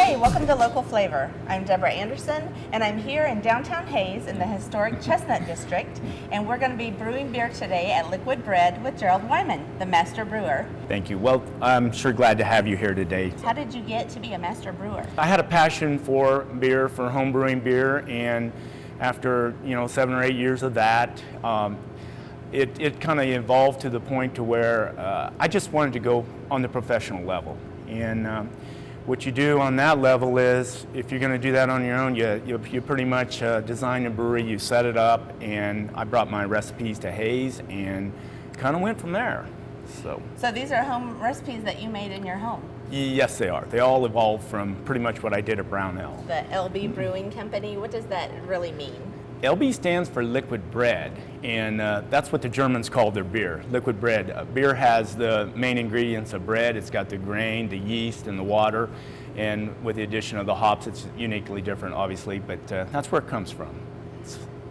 Hey, welcome to Local Flavor. I'm Deborah Anderson, and I'm here in downtown Hayes in the historic Chestnut District, and we're going to be brewing beer today at Liquid Bread with Gerald Wyman, the master brewer. Thank you. Well, I'm sure glad to have you here today. How did you get to be a master brewer? I had a passion for beer, for home brewing beer, and after 7 or 8 years of that, it kind of evolved to the point to where I just wanted to go on the professional level. And what you do on that level is, if you're going to do that on your own, you pretty much design a brewery, you set it up, and I brought my recipes to Hayes and kind of went from there. So these are home recipes that you made in your home? Yes, they are. They all evolved from pretty much what I did at Brownell. The LB Brewing Company, what does that really mean? LB stands for liquid bread, and that's what the Germans call their beer, liquid bread. Beer has the main ingredients of bread. It's got the grain, the yeast, and the water, and with the addition of the hops, it's uniquely different, obviously, but that's where it comes from.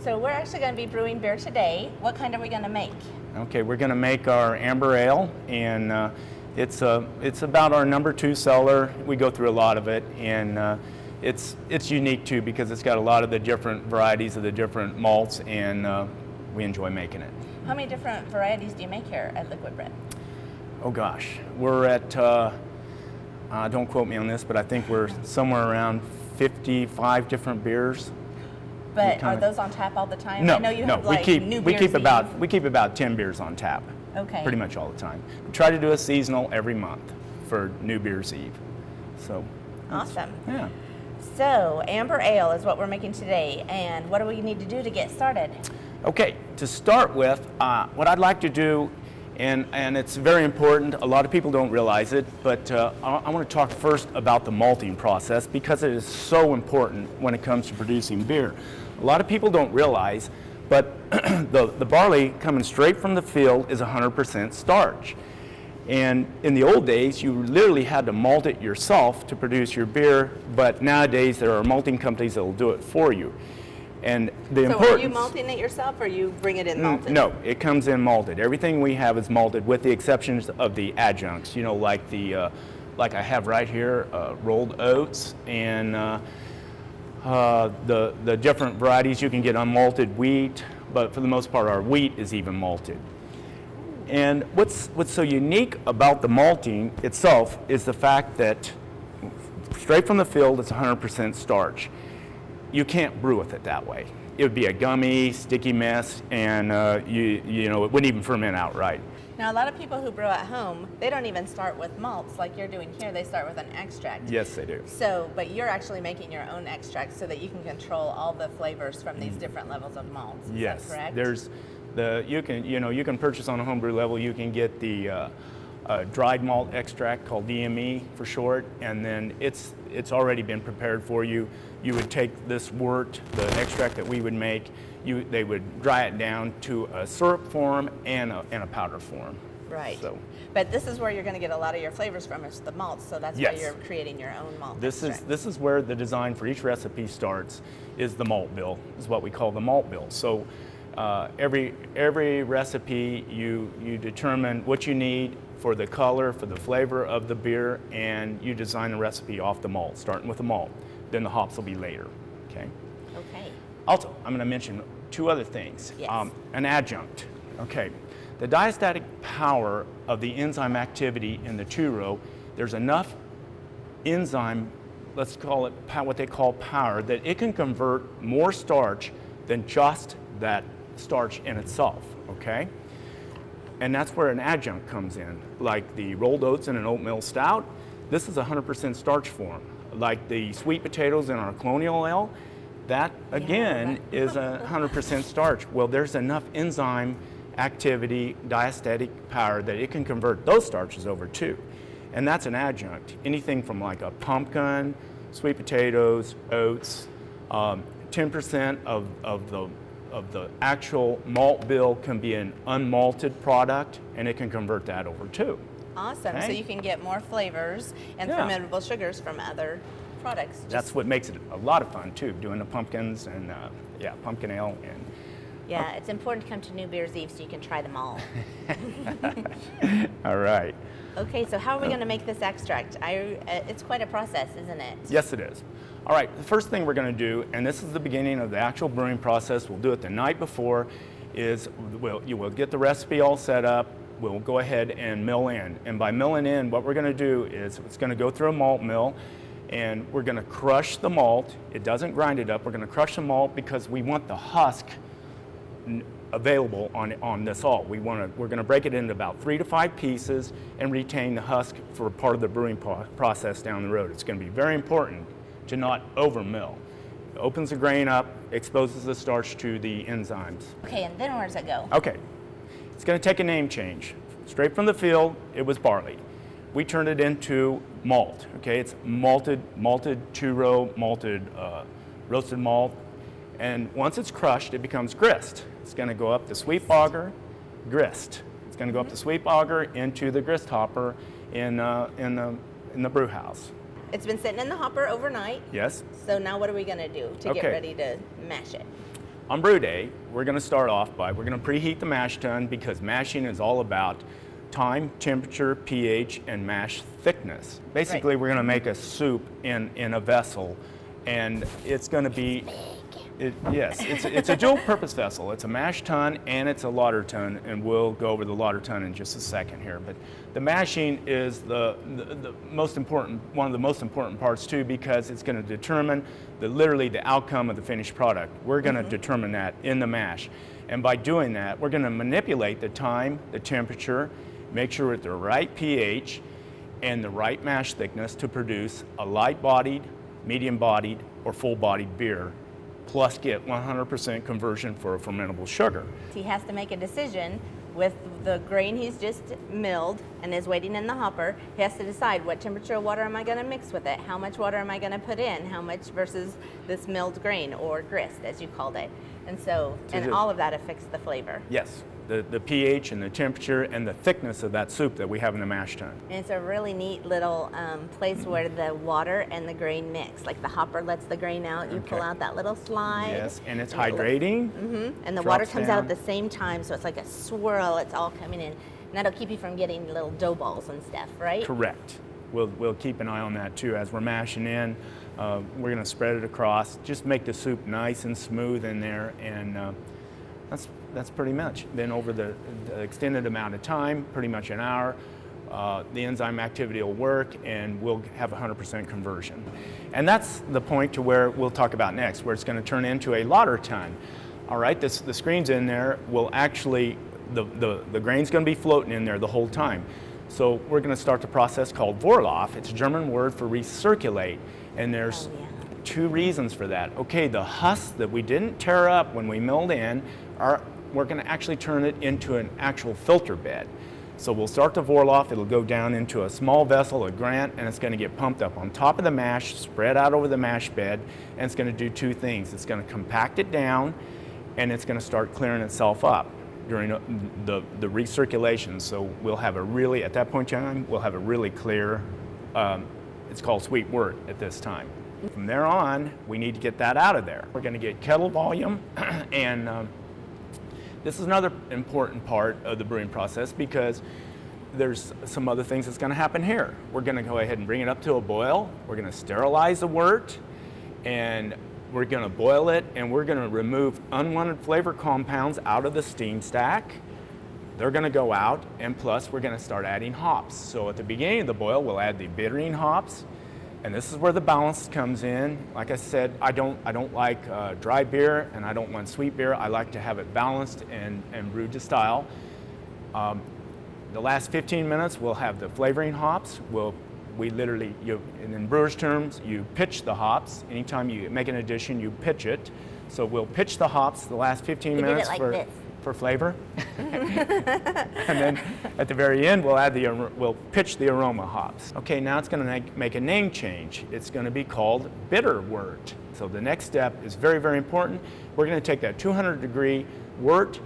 So we're actually going to be brewing beer today. What kind are we going to make? Okay, we're going to make our amber ale, and it's about our number 2 seller. We go through a lot of it, and it's unique too because it's got a lot of the different varieties of the different malts, and we enjoy making it. How many different varieties do you make here at Liquid Bread? Oh gosh, we're at, don't quote me on this, but I think we're somewhere around 55 different beers. But are those on tap all the time? No, I know you no, have like we keep about 10 beers on tap. Okay. Pretty much all the time. We try to do a seasonal every month for New Beer's Eve. So. Awesome. Yeah. So, amber ale is what we're making today, and what do we need to do to get started? Okay, to start with, what I'd like to do, and it's very important, a lot of people don't realize it, but I want to talk first about the malting process because it is so important when it comes to producing beer. A lot of people don't realize, but the barley coming straight from the field is 100% starch. And in the old days, you literally had to malt it yourself to produce your beer, but nowadays there are malting companies that will do it for you. And So are you malting it yourself, or you bring it in malted? No, it comes in malted. Everything we have is malted, with the exceptions of the adjuncts. Like like I have right here, rolled oats, and the different varieties you can get unmalted wheat, but for the most part, our wheat is even malted. And what's so unique about the malting itself is the fact that straight from the field, it's 100% starch. You can't brew with it that way. It would be a gummy, sticky mess, and it wouldn't even ferment outright. Now, a lot of people who brew at home, they don't even start with malts like you're doing here. They start with an extract. Yes, they do. So, but you're actually making your own extract so that you can control all the flavors from these different levels of malts. Is that correct? You can purchase on a homebrew level. You can get the dried malt extract called DME for short, and then it's already been prepared for you. You would take this wort, the extract that we would make. They would dry it down to a syrup form and a powder form. Right. So, but this is where you're going to get a lot of your flavors from, is the malts. So that's why you're creating your own malt extract. This is where the design for each recipe starts. Is the malt bill? Is what we call the malt bill. So. Every recipe, you determine what you need for the color, for the flavor of the beer, and you design the recipe off the malt, starting with the malt. Then the hops will be later. Okay. Okay. Also, I'm going to mention 2 other things. Yes. An adjunct. Okay. The diastatic power of the enzyme activity in the 2-row, there's enough enzyme, let's call it what they call power, that it can convert more starch than just that starch in itself, okay? And that's where an adjunct comes in, like the rolled oats in an oatmeal stout. This is 100% starch form. Like the sweet potatoes in our colonial ale, that again is 100% starch. Well, there's enough enzyme activity, diastatic power, that it can convert those starches over too. And that's an adjunct. Anything from like a pumpkin, sweet potatoes, oats, 10% of the actual malt bill can be an unmalted product, and it can convert that over too. Awesome. Okay? So you can get more flavors and fermentable sugars from other products. That's what makes it a lot of fun too, doing the pumpkins and pumpkin ale. And Yeah, it's important to come to New Beer's Eve so you can try them all. All right. Okay, so how are we going to make this extract? It's quite a process, isn't it? Yes, it is. All right, the first thing we're going to do, and this is the beginning of the actual brewing process, we'll do it the night before, is you will get the recipe all set up, we'll go ahead and mill in. And by milling in, what we're going to do is it's going to go through a malt mill, and we're going to crush the malt. It doesn't grind it up. We're going to crush the malt because we want the husk available on this alt. We're going to break it into about 3 to 5 pieces and retain the husk for part of the brewing process down the road. It's going to be very important to not over mill. It opens the grain up, exposes the starch to the enzymes. Okay, and then where does it go? Okay, it's going to take a name change. Straight from the field, it was barley. We turned it into malt. Okay, it's malted two-row, malted roasted malt. And once it's crushed, it becomes grist. It's going to go up the sweet bogger, grist. It's going to go up the sweet bogger into the grist hopper in the brew house. It's been sitting in the hopper overnight. Yes. So now what are we going to do to get ready to mash it? On brew day, we're going to start off by, we're going to preheat the mash tun because mashing is all about time, temperature, pH, and mash thickness. Basically, we're going to make a soup in a vessel, and it's going to be, it's a dual-purpose vessel. It's a mash tun and it's a lauter tun, and we'll go over the lauter tun in just a second here. But the mashing is the most important, one of the most important parts too, because it's going to determine literally the outcome of the finished product. We're going to determine that in the mash, and by doing that, we're going to manipulate the time, the temperature, make sure we're at the right pH and the right mash thickness to produce a light-bodied, medium-bodied, or full-bodied beer, plus get 100% conversion for a fermentable sugar. He has to make a decision with the grain he's just milled and is waiting in the hopper. He has to decide what temperature of water am I going to mix with it, how much water am I going to put in, how much versus this milled grain, or grist as you called it. And so, and all of that affects the flavor. Yes, the pH and the temperature and the thickness of that soup that we have in the mash tun. And it's a really neat little place where the water and the grain mix. Like the hopper lets the grain out, you pull out that little slide. Yes, and it's hydrating. And the water comes out at the same time, so it's like a swirl, it's all coming in. And that'll keep you from getting little dough balls and stuff, right? Correct. We'll keep an eye on that too as we're mashing in. We're going to spread it across, just make the soup nice and smooth in there, and that's pretty much. Then over the extended amount of time, pretty much an hour, the enzyme activity will work and we'll have 100% conversion. And that's the point to where we'll talk about next, where it's going to turn into a lauter tun. All right, the screens in there will actually, the grain's going to be floating in there the whole time. So we're going to start the process called Vorlauf. It's a German word for recirculate, and there's two reasons for that. Okay, the husks that we didn't tear up when we milled in, we're going to actually turn it into an actual filter bed. So we'll start the Vorlauf, it'll go down into a small vessel, a grant, and it's going to get pumped up on top of the mash, spread out over the mash bed, and it's going to do two things. It's going to compact it down, and it's going to start clearing itself up during the recirculation. So we'll have at that point in time, we'll have a really clear, it's called sweet wort at this time. From there on, we need to get that out of there. We're going to get kettle volume, and this is another important part of the brewing process because there's some other things that's going to happen here. We're going to go ahead and bring it up to a boil. We're going to sterilize the wort, and we're going to boil it, and we're going to remove unwanted flavor compounds out of the steam stack. They're going to go out, and plus we're going to start adding hops. So at the beginning of the boil, we'll add the bittering hops, and this is where the balance comes in. Like I said, I don't like dry beer, and I don't want sweet beer. I like to have it balanced and brewed to style. The last 15 minutes, we'll have the flavoring hops. We literally, and in brewer's terms, you pitch the hops. Anytime you make an addition, you pitch it. So we'll pitch the hops the last 15 minutes for flavor. And then at the very end, we'll pitch the aroma hops. Okay, now it's going to make a name change. It's going to be called bitter wort. So the next step is very, very important. We're going to take that 200-degree wort,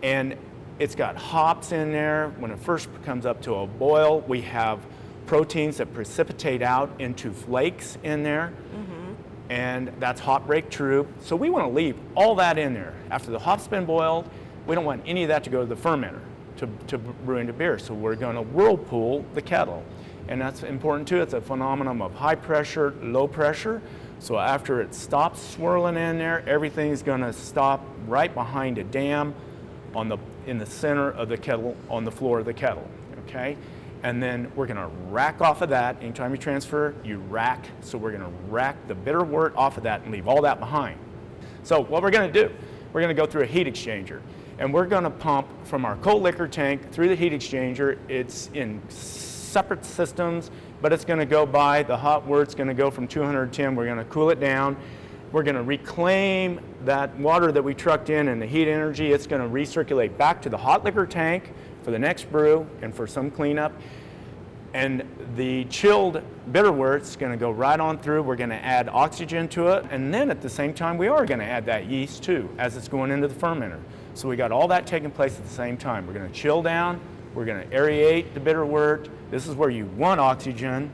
and it's got hops in there. When it first comes up to a boil, we have proteins that precipitate out into flakes in there. and that's hop break true. So we want to leave all that in there. After the hop's been boiled, we don't want any of that to go to the fermenter to brew into beer. So we're going to whirlpool the kettle. And that's important too. It's a phenomenon of high pressure, low pressure. So after it stops swirling in there, everything's going to stop right behind a dam in the center of the kettle, on the floor of the kettle, okay? And then we're going to rack off of that. Anytime you transfer, you rack. So we're going to rack the bitter wort off of that and leave all that behind. So what we're going to do, we're going to go through a heat exchanger. And we're going to pump from our cold liquor tank through the heat exchanger. It's in separate systems, but it's going to go by the hot wort's going to go from 210. We're going to cool it down. We're going to reclaim that water that we trucked in and the heat energy. It's going to recirculate back to the hot liquor tank for the next brew and for some cleanup. And the chilled bitter wort's going to go right on through. We're going to add oxygen to it. And then at the same time, we are going to add that yeast too as it's going into the fermenter. So we got all that taking place at the same time. We're going to chill down. We're going to aerate the bitter wort. This is where you want oxygen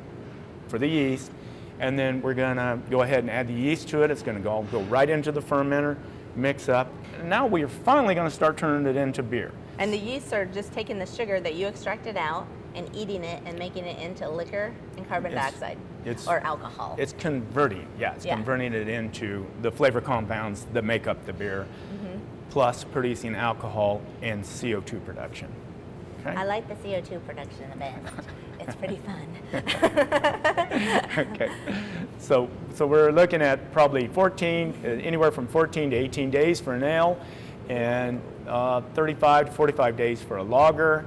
for the yeast. And then we're going to go ahead and add the yeast to it. It's going to go right into the fermenter, mix up. And now we're finally going to start turning it into beer. And the yeasts are just taking the sugar that you extracted out and eating it and making it into liquor and carbon dioxide or alcohol. It's converting, converting it into the flavor compounds that make up the beer, plus producing alcohol and CO2 production. Okay? I like the CO2 production of it. It's pretty fun. Okay, so we're looking at probably anywhere from 14 to 18 days for an ale, and 35 to 45 days for a lager.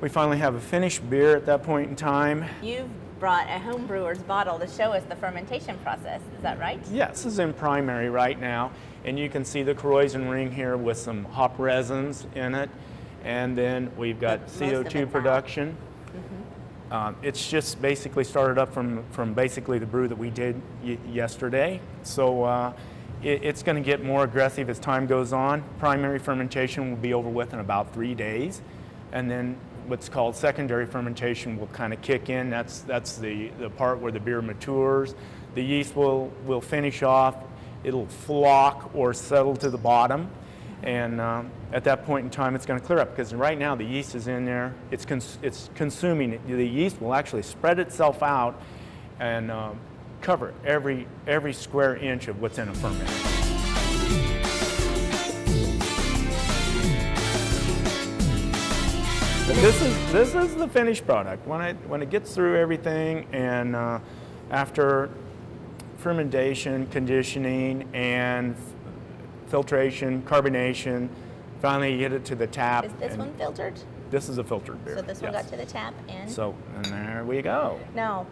We finally have a finished beer at that point in time. You've brought a home brewer's bottle to show us the fermentation process, is that right? Yes, this is in primary right now, and you can see the corrosion ring here with some hop resins in it, and then we've got CO2 production. It's just basically started up from basically the brew that we did yesterday, so it's going to get more aggressive as time goes on. Primary fermentation will be over with in about 3 days, and then what's called secondary fermentation will kind of kick in. That's the part where the beer matures. The yeast will finish off. It'll flock or settle to the bottom, and at that point in time, it's going to clear up, because right now the yeast is in there. It's consuming it. The yeast will actually spread itself out and cover every square inch of what's in a ferment. This is the finished product. When it gets through everything, and after fermentation, conditioning, and filtration, carbonation, finally you get it to the tap. Is this one filtered? This is a filtered beer. So this one got to the tap, and there we go. Now,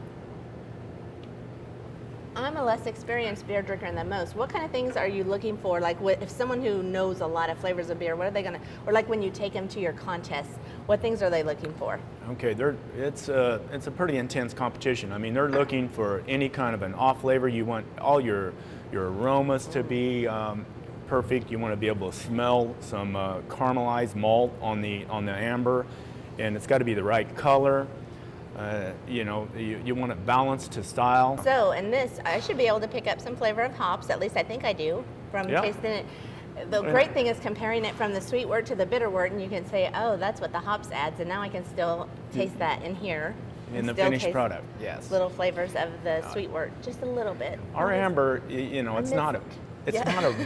I'm a less experienced beer drinker than most. What kind of things are you looking for? Like, if someone who knows a lot of flavors of beer, what are they gonna? Or like when you take them to your contests, what things are they looking for? Okay, it's a pretty intense competition. I mean, they're looking for any kind of an off flavor. You want all your aromas to be perfect. You want to be able to smell some caramelized malt on the amber, and it's got to be the right color. You want it balanced to style. So in this, I should be able to pick up some flavor of hops, at least I think I do, from tasting it. The great thing is comparing it from the sweet wort to the bitter wort, and you can say, oh, that's what the hops adds, and now I can still taste that in here. In the finished product, yes. Little flavors of the sweet wort, just a little bit. Our amber, it's not a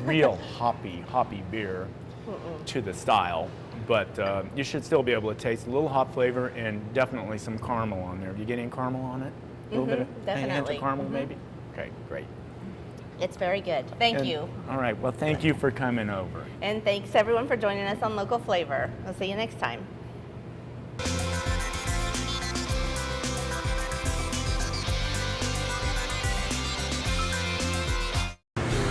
real hoppy beer to the style. But you should still be able to taste a little hop flavor and definitely some caramel on there. Do you get any caramel on it? A little bit of hint of caramel, maybe? Okay, great. It's very good. Thank you. All right, well, thank you for coming over. And thanks everyone for joining us on Local Flavor. We'll see you next time.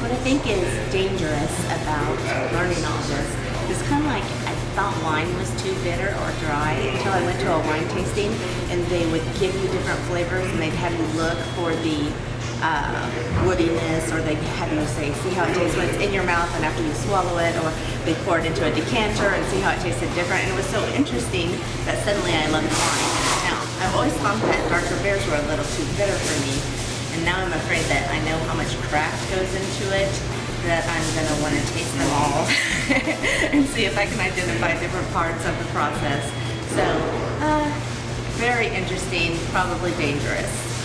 What I think is dangerous about learning all this is kind of like I thought wine was too bitter or dry until I went to a wine tasting, and they would give you different flavors and they'd have you look for the woodiness, or they'd have you say, see how it tastes when it's in your mouth and after you swallow it, or they pour it into a decanter and see how it tasted different. And it was so interesting that suddenly I loved wine. Now, I've always thought that darker beers were a little too bitter for me, and now I'm afraid that I know how much craft goes into it, that I'm going to want to taste them all and see if I can identify different parts of the process. So, very interesting, probably dangerous.